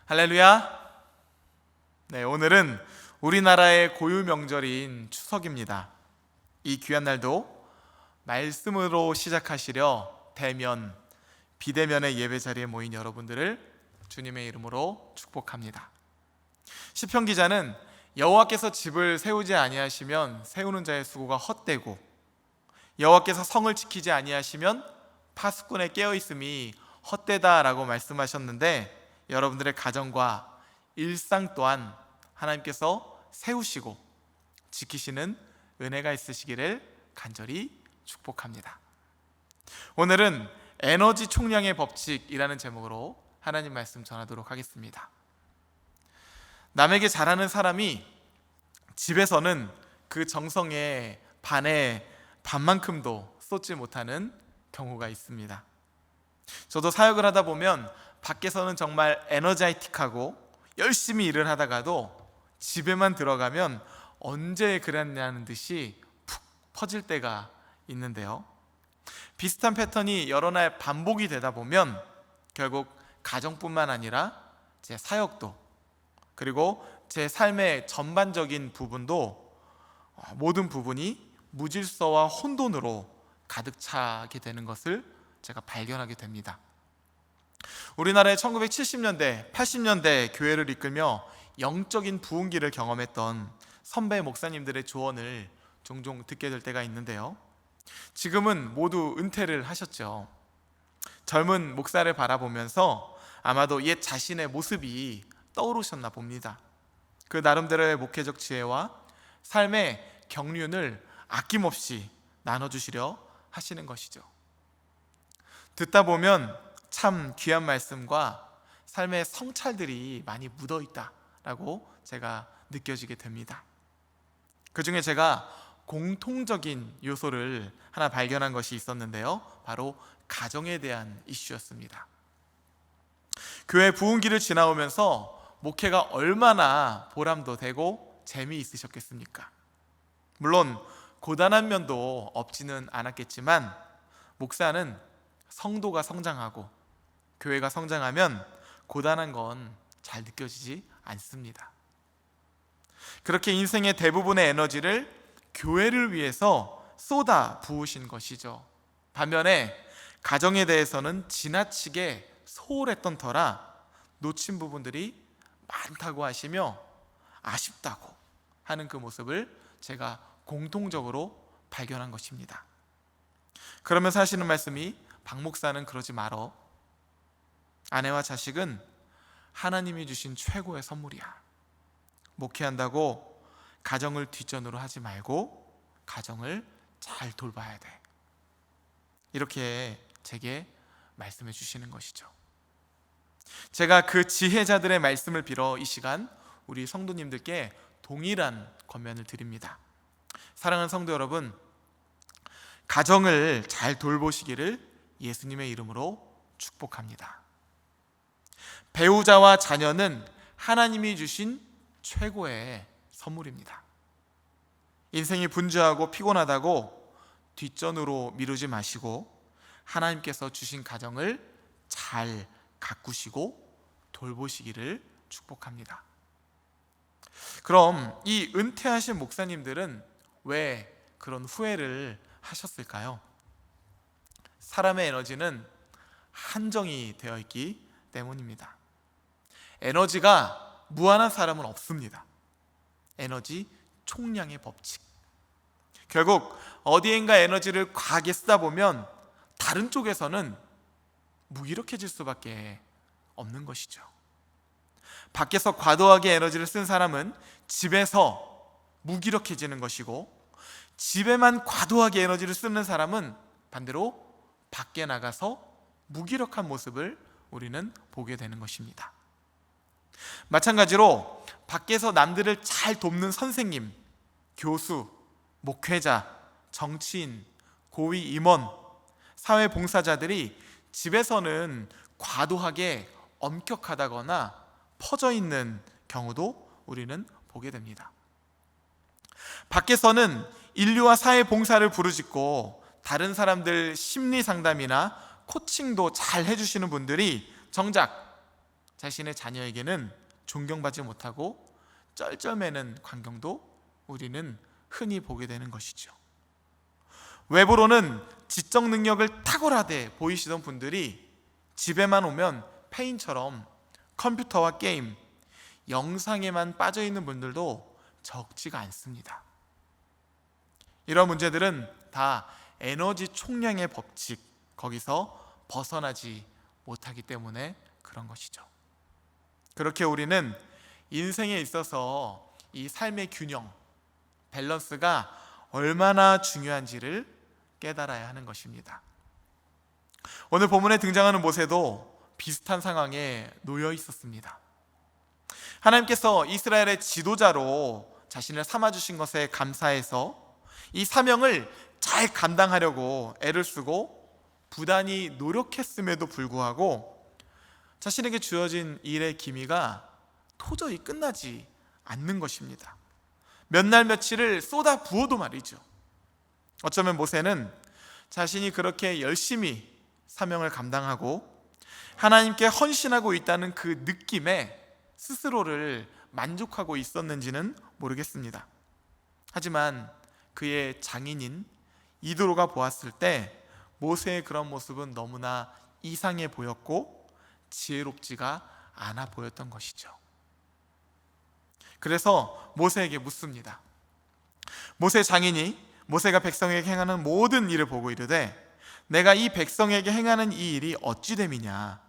할렐루야. 네, 오늘은 우리나라의 고유 명절인 추석입니다. 이 귀한 날도 말씀으로 시작하시려 대면, 비대면의 예배 자리에 모인 여러분들을 주님의 이름으로 축복합니다. 시편 기자는 여호와께서 집을 세우지 아니하시면 세우는 자의 수고가 헛되고 여호와께서 성을 지키지 아니하시면 파수꾼의 깨어있음이 헛되다라고 말씀하셨는데, 여러분들의 가정과 일상 또한 하나님께서 세우시고 지키시는 은혜가 있으시기를 간절히 축복합니다. 오늘은 에너지 총량의 법칙이라는 제목으로 하나님 말씀 전하도록 하겠습니다. 남에게 잘하는 사람이 집에서는 그 정성의 반만큼도 쏟지 못하는 경우가 있습니다. 저도 사역을 하다 보면 밖에서는 정말 에너자이틱하고 열심히 일을 하다가도 집에만 들어가면 언제 그랬냐는 듯이 푹 퍼질 때가 있는데요, 비슷한 패턴이 여러 날 반복이 되다 보면 결국 가정뿐만 아니라 제 사역도, 그리고 제 삶의 전반적인 부분도 모든 부분이 무질서와 혼돈으로 가득 차게 되는 것을 제가 발견하게 됩니다. 우리나라의 1970년대, 80년대 교회를 이끌며 영적인 부흥기를 경험했던 선배 목사님들의 조언을 종종 듣게 될 때가 있는데요, 지금은 모두 은퇴를 하셨죠. 젊은 목사를 바라보면서 아마도 옛 자신의 모습이 떠오르셨나 봅니다. 그 나름대로의 목회적 지혜와 삶의 경륜을 아낌없이 나눠주시려 하시는 것이죠. 듣다 보면 참 귀한 말씀과 삶의 성찰들이 많이 묻어있다라고 제가 느껴지게 됩니다. 그 중에 제가 공통적인 요소를 하나 발견한 것이 있었는데요, 바로 가정에 대한 이슈였습니다. 교회 부흥기를 지나오면서 목회가 얼마나 보람도 되고 재미있으셨겠습니까? 물론 고단한 면도 없지는 않았겠지만, 목사는 성도가 성장하고 교회가 성장하면 고단한 건 잘 느껴지지 않습니다. 그렇게 인생의 대부분의 에너지를 교회를 위해서 쏟아 부으신 것이죠. 반면에 가정에 대해서는 지나치게 소홀했던 터라 놓친 부분들이 많다고 하시며 아쉽다고 하는 그 모습을 제가 공통적으로 발견한 것입니다. 그러면서 하시는 말씀이, 박 목사는 그러지 말어. 아내와 자식은 하나님이 주신 최고의 선물이야. 목회한다고 가정을 뒷전으로 하지 말고 가정을 잘 돌봐야 돼. 이렇게 제게 말씀해 주시는 것이죠. 제가 그 지혜자들의 말씀을 빌어 이 시간 우리 성도님들께 동일한 권면을 드립니다. 사랑하는 성도 여러분, 가정을 잘 돌보시기를 예수님의 이름으로 축복합니다. 배우자와 자녀는 하나님이 주신 최고의 선물입니다. 인생이 분주하고 피곤하다고 뒷전으로 미루지 마시고 하나님께서 주신 가정을 잘 가꾸시고 돌보시기를 축복합니다. 그럼 이 은퇴하신 목사님들은 왜 그런 후회를 하셨을까요? 사람의 에너지는 한정이 되어 있기 때문입니다. 에너지가 무한한 사람은 없습니다. 에너지 총량의 법칙. 결국 어디엔가 에너지를 과하게 쓰다 보면 다른 쪽에서는 무기력해질 수밖에 없는 것이죠. 밖에서 과도하게 에너지를 쓴 사람은 집에서 무기력해지는 것이고, 집에만 과도하게 에너지를 쓰는 사람은 반대로 밖에 나가서 무기력한 모습을 우리는 보게 되는 것입니다. 마찬가지로 밖에서 남들을 잘 돕는 선생님, 교수, 목회자, 정치인, 고위 임원, 사회봉사자들이 집에서는 과도하게 엄격하다거나 퍼져 있는 경우도 우리는 보게 됩니다. 밖에서는 인류와 사회봉사를 부르짖고 다른 사람들 심리 상담이나 코칭도 잘 해주시는 분들이 정작 자신의 자녀에게는 존경받지 못하고 쩔쩔매는 광경도 우리는 흔히 보게 되는 것이죠. 외부로는 지적 능력을 탁월하게 보이시던 분들이 집에만 오면 페인처럼 컴퓨터와 게임, 영상에만 빠져있는 분들도 적지가 않습니다. 이런 문제들은 다 에너지 총량의 법칙, 거기서 벗어나지 못하기 때문에 그런 것이죠. 그렇게 우리는 인생에 있어서 이 삶의 균형, 밸런스가 얼마나 중요한지를 깨달아야 하는 것입니다. 오늘 본문에 등장하는 모세도 비슷한 상황에 놓여 있었습니다. 하나님께서 이스라엘의 지도자로 자신을 삼아주신 것에 감사해서 이 사명을 잘 감당하려고 애를 쓰고 부단히 노력했음에도 불구하고 자신에게 주어진 일의 기미가 도저히 끝나지 않는 것입니다. 몇 날 며칠을 쏟아 부어도 말이죠. 어쩌면 모세는 자신이 그렇게 열심히 사명을 감당하고 하나님께 헌신하고 있다는 그 느낌에 스스로를 만족하고 있었는지는 모르겠습니다. 하지만 그의 장인인 이드로가 보았을 때 모세의 그런 모습은 너무나 이상해 보였고 지혜롭지가 않아 보였던 것이죠. 그래서 모세에게 묻습니다. 모세 장인이 모세가 백성에게 행하는 모든 일을 보고 이르되 내가 이 백성에게 행하는 이 일이 어찌 됨이냐?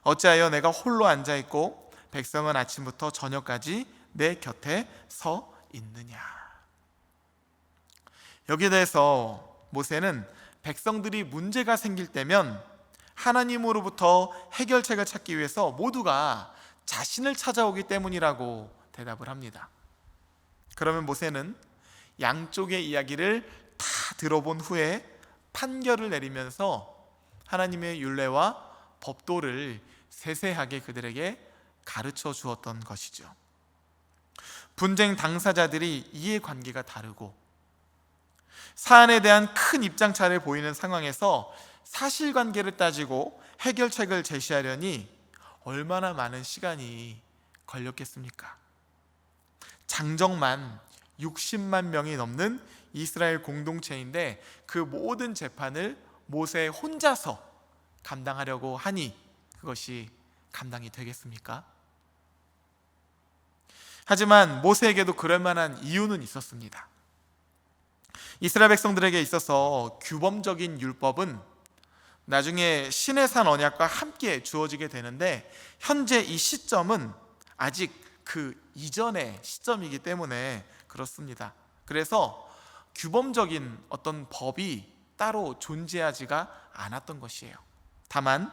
어찌하여 내가 홀로 앉아있고 백성은 아침부터 저녁까지 내 곁에 서 있느냐? 여기에 대해서 모세는 백성들이 문제가 생길 때면 하나님으로부터 해결책을 찾기 위해서 모두가 자신을 찾아오기 때문이라고 대답을 합니다. 그러면 모세는 양쪽의 이야기를 다 들어본 후에 판결을 내리면서 하나님의 율례와 법도를 세세하게 그들에게 가르쳐 주었던 것이죠. 분쟁 당사자들이 이해관계가 다르고 사안에 대한 큰 입장차를 보이는 상황에서 사실관계를 따지고 해결책을 제시하려니 얼마나 많은 시간이 걸렸겠습니까? 장정만 60만 명이 넘는 이스라엘 공동체인데 그 모든 재판을 모세 혼자서 감당하려고 하니 그것이 감당이 되겠습니까? 하지만 모세에게도 그럴 만한 이유는 있었습니다. 이스라엘 백성들에게 있어서 규범적인 율법은 나중에 시내산 언약과 함께 주어지게 되는데 현재 이 시점은 아직 그 이전의 시점이기 때문에 그렇습니다. 그래서 규범적인 어떤 법이 따로 존재하지가 않았던 것이에요. 다만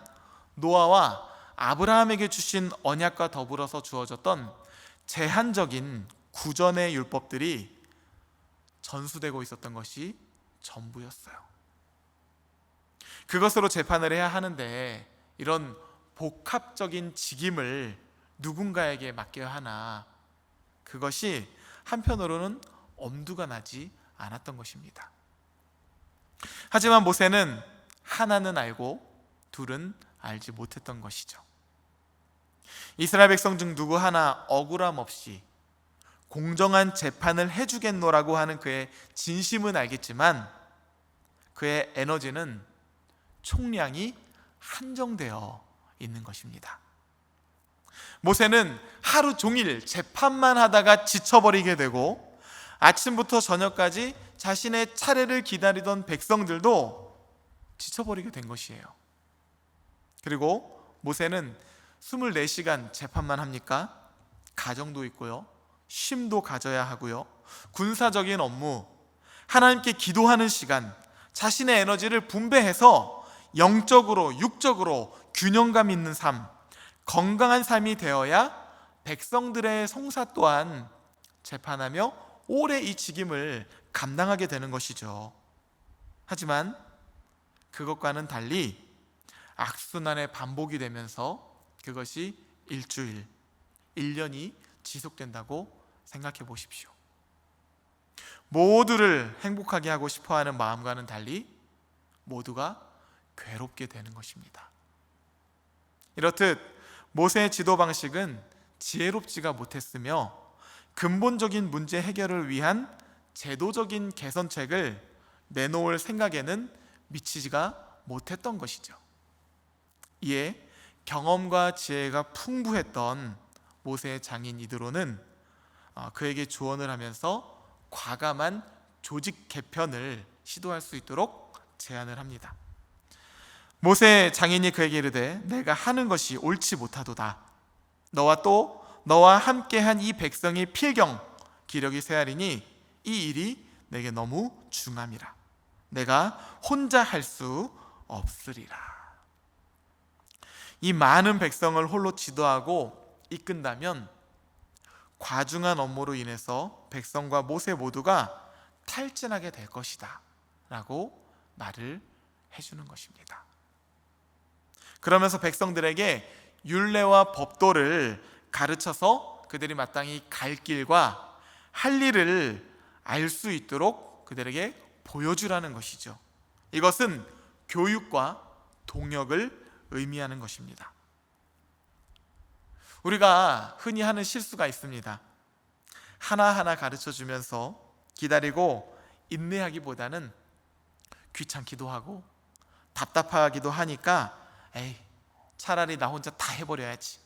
노아와 아브라함에게 주신 언약과 더불어서 주어졌던 제한적인 구전의 율법들이 전수되고 있었던 것이 전부였어요. 그것으로 재판을 해야 하는데 이런 복합적인 직임을 누군가에게 맡겨야 하나, 그것이 한편으로는 엄두가 나지 않았던 것입니다. 하지만 모세는 하나는 알고 둘은 알지 못했던 것이죠. 이스라엘 백성 중 누구 하나 억울함 없이 공정한 재판을 해주겠노라고 하는 그의 진심은 알겠지만 그의 에너지는 총량이 한정되어 있는 것입니다. 모세는 하루 종일 재판만 하다가 지쳐버리게 되고 아침부터 저녁까지 자신의 차례를 기다리던 백성들도 지쳐버리게 된 것이에요. 그리고 모세는 24시간 재판만 합니까? 가정도 있고요, 쉼도 가져야 하고요, 군사적인 업무, 하나님께 기도하는 시간, 자신의 에너지를 분배해서 영적으로 육적으로 균형감 있는 삶, 건강한 삶이 되어야 백성들의 송사 또한 재판하며 오래 이 직임을 감당하게 되는 것이죠. 하지만 그것과는 달리 악순환의 반복이 되면서 그것이 일주일, 1년이 지속된다고 생각해 보십시오. 모두를 행복하게 하고 싶어하는 마음과는 달리 모두가 괴롭게 되는 것입니다. 이렇듯 모세의 지도 방식은 지혜롭지가 못했으며 근본적인 문제 해결을 위한 제도적인 개선책을 내놓을 생각에는 미치지가 못했던 것이죠. 이에 경험과 지혜가 풍부했던 모세의 장인 이드로는 그에게 조언을 하면서 과감한 조직 개편을 시도할 수 있도록 제안을 합니다. 모세 장인이 그에게 이르되 내가 하는 것이 옳지 못하도다. 너와 함께한 이 백성의 필경 기력이 쇠하리니 이 일이 내게 너무 중함이라. 내가 혼자 할 수 없으리라. 이 많은 백성을 홀로 지도하고 이끈다면 과중한 업무로 인해서 백성과 모세 모두가 탈진하게 될 것이다 라고 말을 해주는 것입니다. 그러면서 백성들에게 율례와 법도를 가르쳐서 그들이 마땅히 갈 길과 할 일을 알 수 있도록 그들에게 보여주라는 것이죠. 이것은 교육과 동역을 의미하는 것입니다. 우리가 흔히 하는 실수가 있습니다. 하나하나 가르쳐주면서 기다리고 인내하기보다는 귀찮기도 하고 답답하기도 하니까 차라리 나 혼자 다 해버려야지,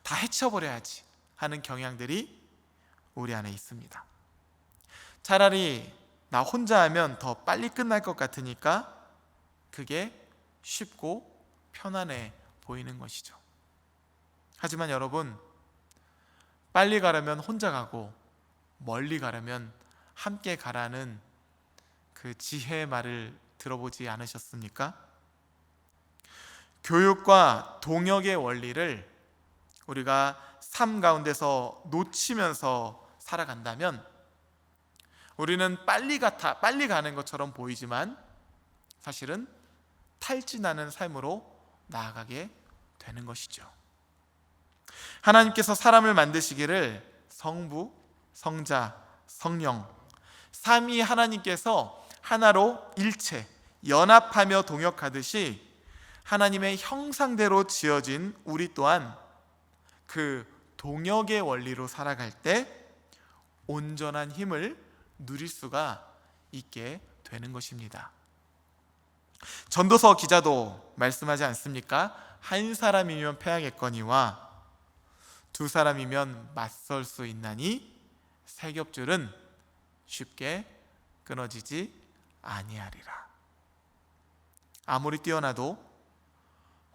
다 해쳐버려야지 하는 경향들이 우리 안에 있습니다. 차라리 나 혼자 하면 더 빨리 끝날 것 같으니까 그게 쉽고 편안해 보이는 것이죠. 하지만 여러분, 빨리 가려면 혼자 가고 멀리 가려면 함께 가라는 그 지혜의 말을 들어보지 않으셨습니까? 교육과 동역의 원리를 우리가 삶 가운데서 놓치면서 살아간다면 우리는 빨리 가는 것처럼 보이지만 사실은 탈진하는 삶으로 나아가게 되는 것이죠. 하나님께서 사람을 만드시기를 성부, 성자, 성령 삼위 하나님께서 하나로 일체 연합하며 동역하듯이 하나님의 형상대로 지어진 우리 또한 그 동역의 원리로 살아갈 때 온전한 힘을 누릴 수가 있게 되는 것입니다. 전도서 기자도 말씀하지 않습니까? 한 사람이면 패하겠거니와 두 사람이면 맞설 수 있나니 세 겹줄은 쉽게 끊어지지 아니하리라. 아무리 뛰어나도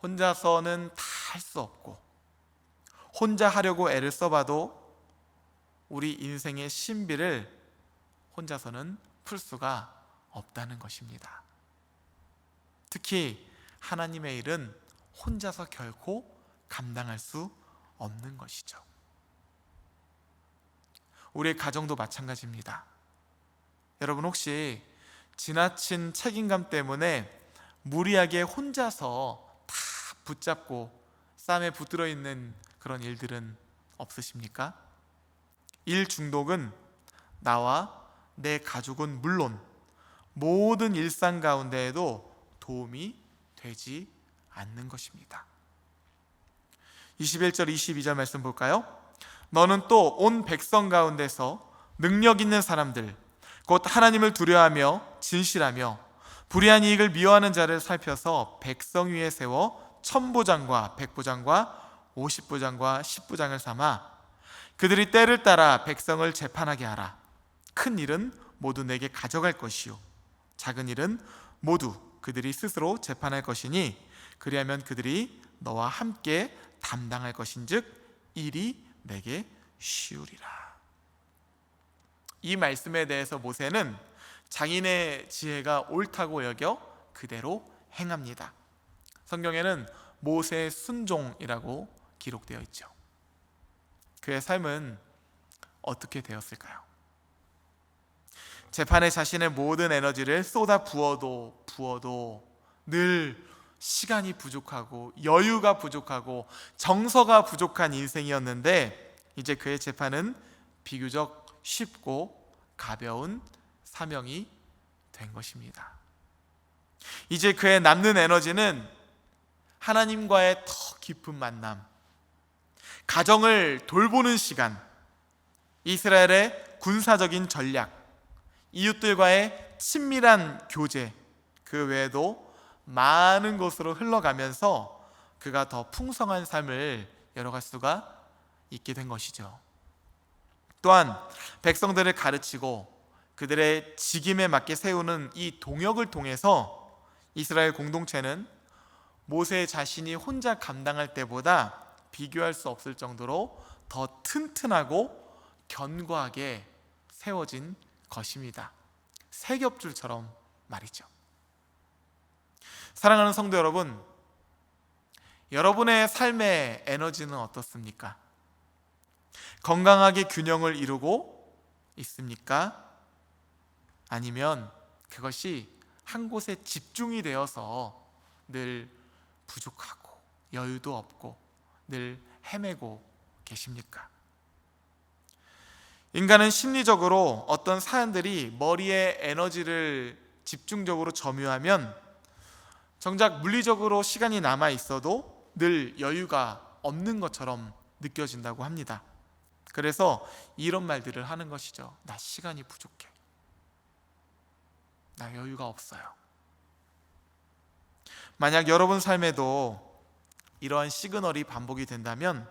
혼자서는 다 할 수 없고 혼자 하려고 애를 써봐도 우리 인생의 신비를 혼자서는 풀 수가 없다는 것입니다. 특히 하나님의 일은 혼자서 결코 감당할 수 없는 것이죠. 우리의 가정도 마찬가지입니다. 여러분 혹시 지나친 책임감 때문에 무리하게 혼자서 다 붙잡고 쌈에 붙들어 있는 그런 일들은 없으십니까? 일 중독은 나와 내 가족은 물론 모든 일상 가운데에도 도움이 되지 않는 것입니다. 21절 22절 말씀 볼까요? 너는 또 온 백성 가운데서 능력 있는 사람들 곧 하나님을 두려워하며 진실하며 불의한 이익을 미워하는 자를 살펴서 백성 위에 세워 천부장과 백부장과 50부장과 10부장을 삼아 그들이 때를 따라 백성을 재판하게 하라. 큰 일은 모두 내게 가져갈 것이요 작은 일은 모두 그들이 스스로 재판할 것이니 그리하면 그들이 너와 함께 담당할 것인즉 일이 내게 쉬우리라. 이 말씀에 대해서 모세는 장인의 지혜가 옳다고 여겨 그대로 행합니다. 성경에는 모세의 순종이라고 기록되어 있죠. 그의 삶은 어떻게 되었을까요? 재판에 자신의 모든 에너지를 쏟아 부어도 늘 시간이 부족하고 여유가 부족하고 정서가 부족한 인생이었는데 이제 그의 재판은 비교적 쉽고 가벼운 사명이 된 것입니다. 이제 그의 남는 에너지는 하나님과의 더 깊은 만남, 가정을 돌보는 시간, 이스라엘의 군사적인 전략, 이웃들과의 친밀한 교제, 그 외에도 많은 곳으로 흘러가면서 그가 더 풍성한 삶을 열어갈 수가 있게 된 것이죠. 또한 백성들을 가르치고 그들의 직임에 맞게 세우는 이 동역을 통해서 이스라엘 공동체는 모세 자신이 혼자 감당할 때보다 비교할 수 없을 정도로 더 튼튼하고 견고하게 세워진 것입니다. 세 겹줄처럼 말이죠. 사랑하는 성도 여러분, 여러분의 삶의 에너지는 어떻습니까? 건강하게 균형을 이루고 있습니까? 아니면 그것이 한 곳에 집중이 되어서 늘 부족하고 여유도 없고 늘 헤매고 계십니까? 인간은 심리적으로 어떤 사안들이 머리에 에너지를 집중적으로 점유하면 정작 물리적으로 시간이 남아 있어도 늘 여유가 없는 것처럼 느껴진다고 합니다. 그래서 이런 말들을 하는 것이죠. 나 시간이 부족해. 나 여유가 없어요. 만약 여러분 삶에도 이러한 시그널이 반복이 된다면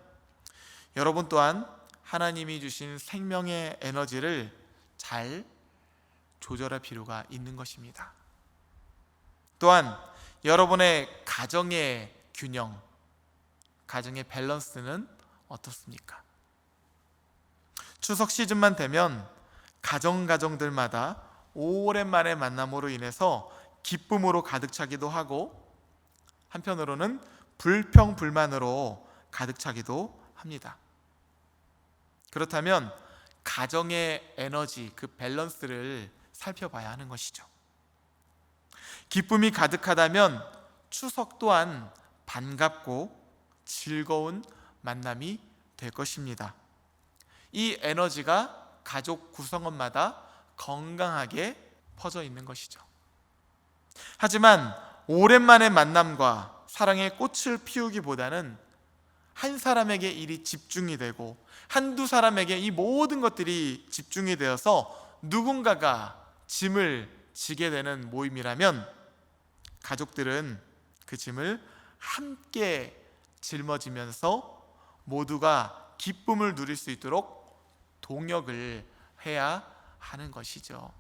여러분 또한 하나님이 주신 생명의 에너지를 잘 조절할 필요가 있는 것입니다. 또한 여러분의 가정의 균형, 가정의 밸런스는 어떻습니까? 추석 시즌만 되면 가정들마다 오랜만에 만남으로 인해서 기쁨으로 가득 차기도 하고 한편으로는 불평불만으로 가득 차기도 합니다. 그렇다면 가정의 에너지, 그 밸런스를 살펴봐야 하는 것이죠. 기쁨이 가득하다면 추석 또한 반갑고 즐거운 만남이 될 것입니다. 이 에너지가 가족 구성원마다 건강하게 퍼져 있는 것이죠. 하지만 오랜만의 만남과 사랑의 꽃을 피우기보다는 한 사람에게 일이 집중이 되고 한두 사람에게 이 모든 것들이 집중이 되어서 누군가가 짐을 지게 되는 모임이라면 가족들은 그 짐을 함께 짊어지면서 모두가 기쁨을 누릴 수 있도록 동역을 해야 하는 것이죠.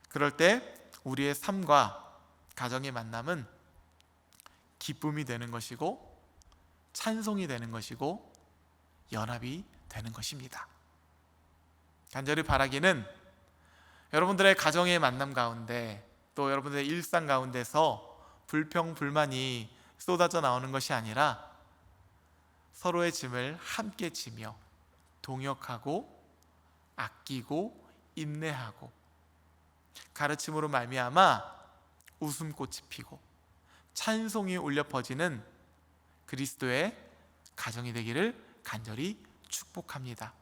그럴 때 우리의 삶과 가정의 만남은 기쁨이 되는 것이고 찬송이 되는 것이고 연합이 되는 것입니다. 간절히 바라기는 여러분들의 가정의 만남 가운데 또 여러분들의 일상 가운데서 불평불만이 쏟아져 나오는 것이 아니라 서로의 짐을 함께 지며 동역하고 아끼고 인내하고 가르침으로 말미암아 웃음꽃이 피고 찬송이 울려 퍼지는 그리스도의 가정이 되기를 간절히 축복합니다.